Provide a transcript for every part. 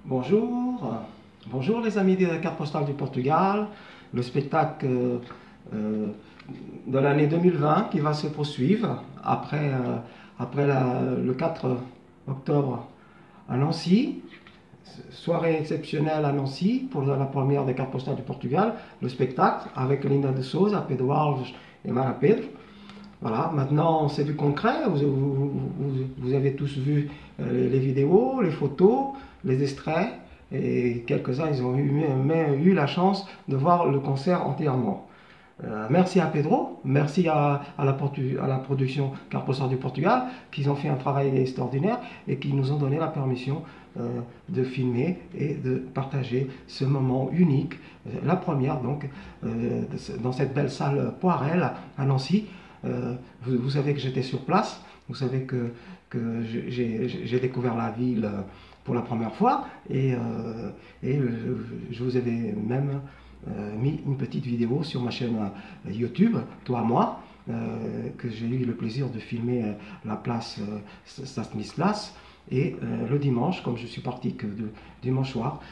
Bonjour, bonjour les amis de la carte postale du Portugal, le spectacle de l'année 2020 qui va se poursuivre après le 4 octobre à Nancy, soirée exceptionnelle à Nancy pour la première des cartes postales du Portugal, le spectacle avec Linda de Souza, Pedro Alves et Mara Pedro. Voilà, maintenant c'est du concret, vous avez tous vu les vidéos, les photos, les extraits, et quelques-uns ils ont eu la chance de voir le concert entièrement. Merci à Pedro, merci à la production Carte Postale du Portugal, qui ont fait un travail extraordinaire et qui nous ont donné la permission de filmer et de partager ce moment unique, la première donc, dans cette belle salle Poirel à Nancy. Vous savez que j'étais sur place, vous savez que j'ai découvert la ville pour la première fois et je vous avais même mis une petite vidéo sur ma chaîne YouTube, Toi moi, que j'ai eu le plaisir de filmer la place Stanislas. Et le dimanche, comme je suis parti que dimanche soir,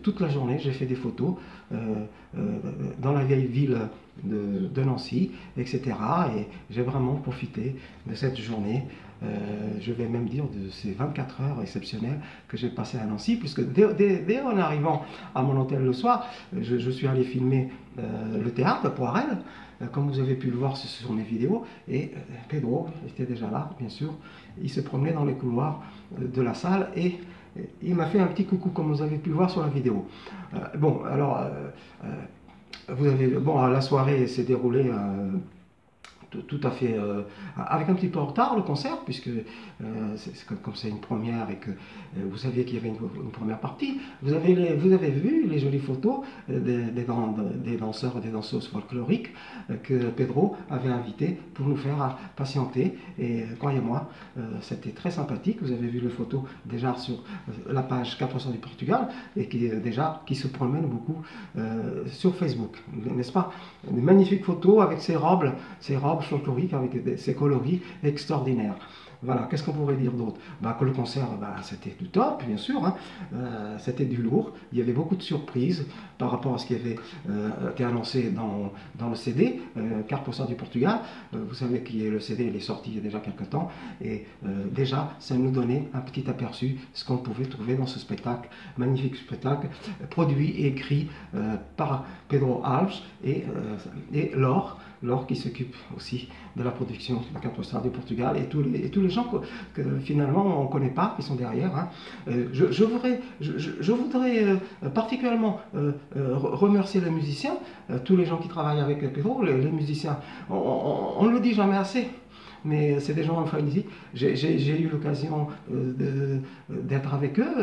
toute la journée j'ai fait des photos dans la vieille ville de Nancy, etc. Et j'ai vraiment profité de cette journée, je vais même dire de ces 24 heures exceptionnelles que j'ai passées à Nancy, puisque dès en arrivant à mon hôtel le soir, je suis allé filmer le théâtre de Poirel, comme vous avez pu le voir sur mes vidéos, et Pedro était déjà là, bien sûr. Il se promenait dans les couloirs de la salle et il m'a fait un petit coucou, comme vous avez pu le voir sur la vidéo. Bon, alors, la soirée s'est déroulée tout à fait avec un petit peu en retard le concert, puisque comme c'est une première et que vous saviez qu'il y avait une première partie, vous avez vu les jolies photos des danseurs et des danseuses folkloriques que Pedro avait invités pour nous faire patienter, et croyez-moi, c'était très sympathique. Vous avez vu les photos déjà sur la page 400 du Portugal et qui se promènent beaucoup sur Facebook, n'est-ce pas? Des magnifiques photos avec ces robes folkloriques avec ces coloris extraordinaires. Voilà, qu'est-ce qu'on pourrait dire d'autre? Que le concert, c'était du top, bien sûr, hein. C'était du lourd, il y avait beaucoup de surprises par rapport à ce qui avait été annoncé dans le CD, Carte Postale du Portugal. Vous savez que le CD il est sorti il y a déjà quelques temps, et déjà, ça nous donnait un petit aperçu de ce qu'on pouvait trouver dans ce spectacle, magnifique spectacle, produit et écrit par Pedro Alves et Laure qui s'occupe aussi de la production de la Carte Postale du Portugal, et tous les gens que finalement on ne connaît pas, qui sont derrière, hein. Je voudrais particulièrement remercier les musiciens, tous les gens qui travaillent avec Pedro, les musiciens. On ne le dit jamais assez, mais c'est des gens magnifiques. J'ai eu l'occasion d'être avec eux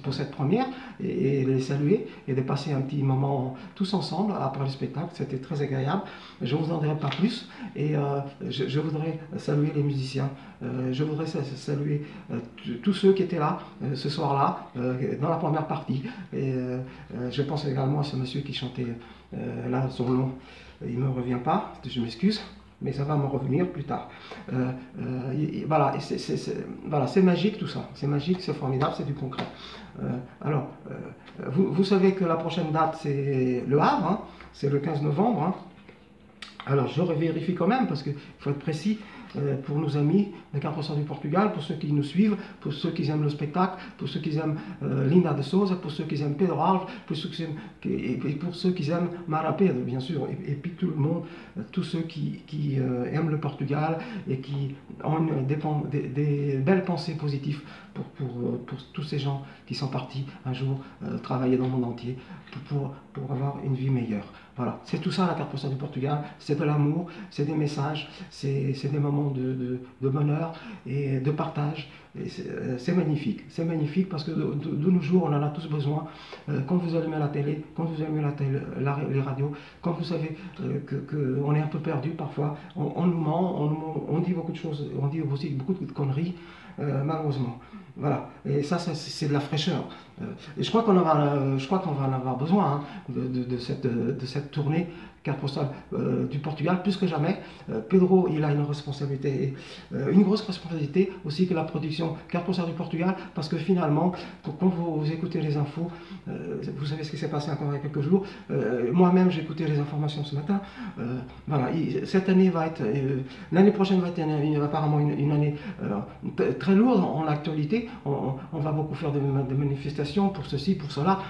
pour cette première et les saluer et de passer un petit moment tous ensemble après le spectacle. C'était très agréable. Je ne vous en dirai pas plus, et je voudrais saluer les musiciens. Je voudrais saluer tous ceux qui étaient là ce soir-là dans la première partie. Et je pense également à ce monsieur qui chantait là, son nom, il ne me revient pas, je m'excuse, mais ça va me revenir plus tard. Voilà, c'est magique tout ça, c'est magique, c'est formidable, c'est du concret. Vous savez que la prochaine date c'est Le Havre, hein, c'est le 15 novembre. Hein. Alors je vérifie quand même, parce qu'il faut être précis pour nos amis des 400 du Portugal, pour ceux qui nous suivent, pour ceux qui aiment le spectacle, pour ceux qui aiment Linda de Souza, pour ceux qui aiment Pedro Alves, pour ceux qui aiment Mara Pedro, bien sûr, et puis tout le monde, tous ceux qui aiment le Portugal et qui ont des belles pensées positives pour tous ces gens qui sont partis un jour travailler dans le monde entier pour avoir une vie meilleure. Voilà, c'est tout ça la Carte Postale du Portugal, c'est de l'amour, c'est des messages, c'est des moments de bonheur et de partage. C'est magnifique parce que de nos jours on en a tous besoin. Quand vous allumez la télé, quand vous allumez les radios, quand vous savez qu'on est un peu perdu parfois, on nous ment, on dit beaucoup de choses, on dit aussi beaucoup de conneries, malheureusement. Voilà, et ça c'est de la fraîcheur. Et je crois qu'on va en avoir besoin, hein, de cette tournée carte postale du Portugal, plus que jamais. Pedro, il a une responsabilité, une grosse responsabilité aussi que la production carte postale du Portugal, parce que finalement, quand vous écoutez les infos, vous savez ce qui s'est passé encore il y a quelques jours. Moi-même, j'ai écouté les informations ce matin. Voilà, cette année va être, l'année prochaine va être apparemment une année très lourde en actualité. On va beaucoup faire des manifestations pour ceci, pour cela.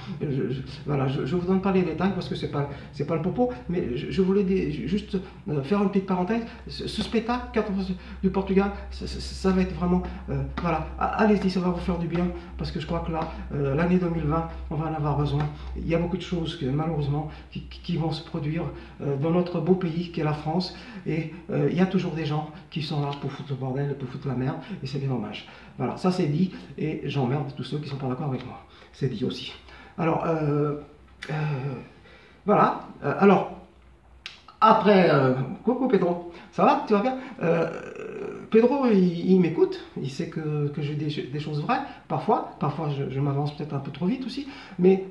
Voilà, je ne vous donne pas les détails parce que c'est pas le propos, mais je voulais juste faire une petite parenthèse. Ce spectacle, carte du Portugal, ça va être vraiment, voilà, allez-y, ça va vous faire du bien, parce que je crois que là, l'année 2020, on va en avoir besoin. Il y a beaucoup de choses, malheureusement, qui vont se produire dans notre beau pays, qui est la France, et il y a toujours des gens qui sont là pour foutre le bordel, pour foutre la merde, et c'est bien dommage. Voilà, ça c'est dit, et j'emmerde tous ceux qui ne sont pas d'accord avec moi. C'est dit aussi. Alors, voilà, alors, après, coucou Pedro, ça va, tu vas bien? Pedro, il m'écoute, il sait que j'ai des choses vraies, parfois je m'avance peut-être un peu trop vite aussi, mais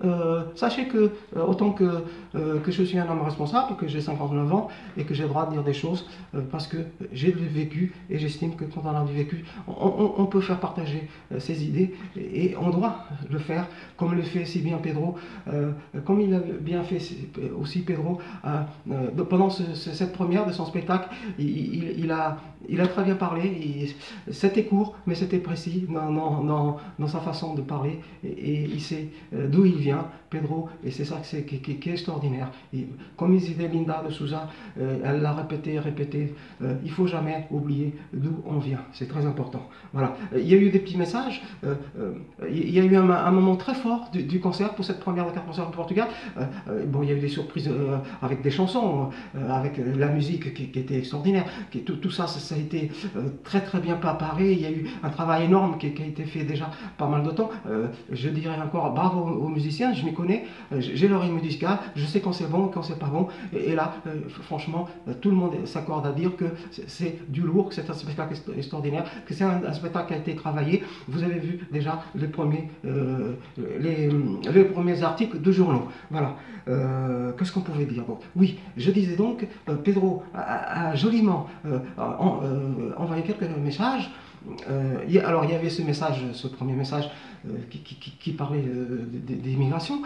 sachez que autant que je suis un homme responsable, que j'ai 59 ans et que j'ai le droit de dire des choses, parce que j'ai du vécu et j'estime que quand on a du vécu, on peut faire partager ses idées et on doit le faire, comme le fait si bien Pedro, comme il a bien fait aussi Pedro pendant cette première de son spectacle. Il a très bien parlé, c'était court, mais c'était précis dans sa façon de parler, et il sait d'où il vient, Pedro, et c'est ça qui est extraordinaire. Et comme disait Linda de Souza, elle l'a répété, il ne faut jamais oublier d'où on vient, c'est très important. Voilà. Il y a eu des petits messages, il y a eu un moment très fort du concert pour cette première de carte postale du Portugal. Bon, il y a eu des surprises avec des chansons, avec la musique qui était extraordinaire, tout ça a été très bien préparé. Il y a eu un travail énorme qui a été fait déjà pas mal de temps. Je dirais encore bravo aux musiciens, je m'y connais, j'ai l'oreille musicale, je sais quand c'est bon, quand c'est pas bon, et là franchement tout le monde s'accorde à dire que c'est du lourd, que c'est un spectacle extraordinaire, que c'est un spectacle qui a été travaillé. Vous avez vu déjà les premiers articles de journaux. Voilà. Qu'est-ce qu'on pouvait dire? Bon, oui, je disais donc, Pedro a joliment envoyé quelques messages. Alors il y avait ce premier message qui parlait d'immigration.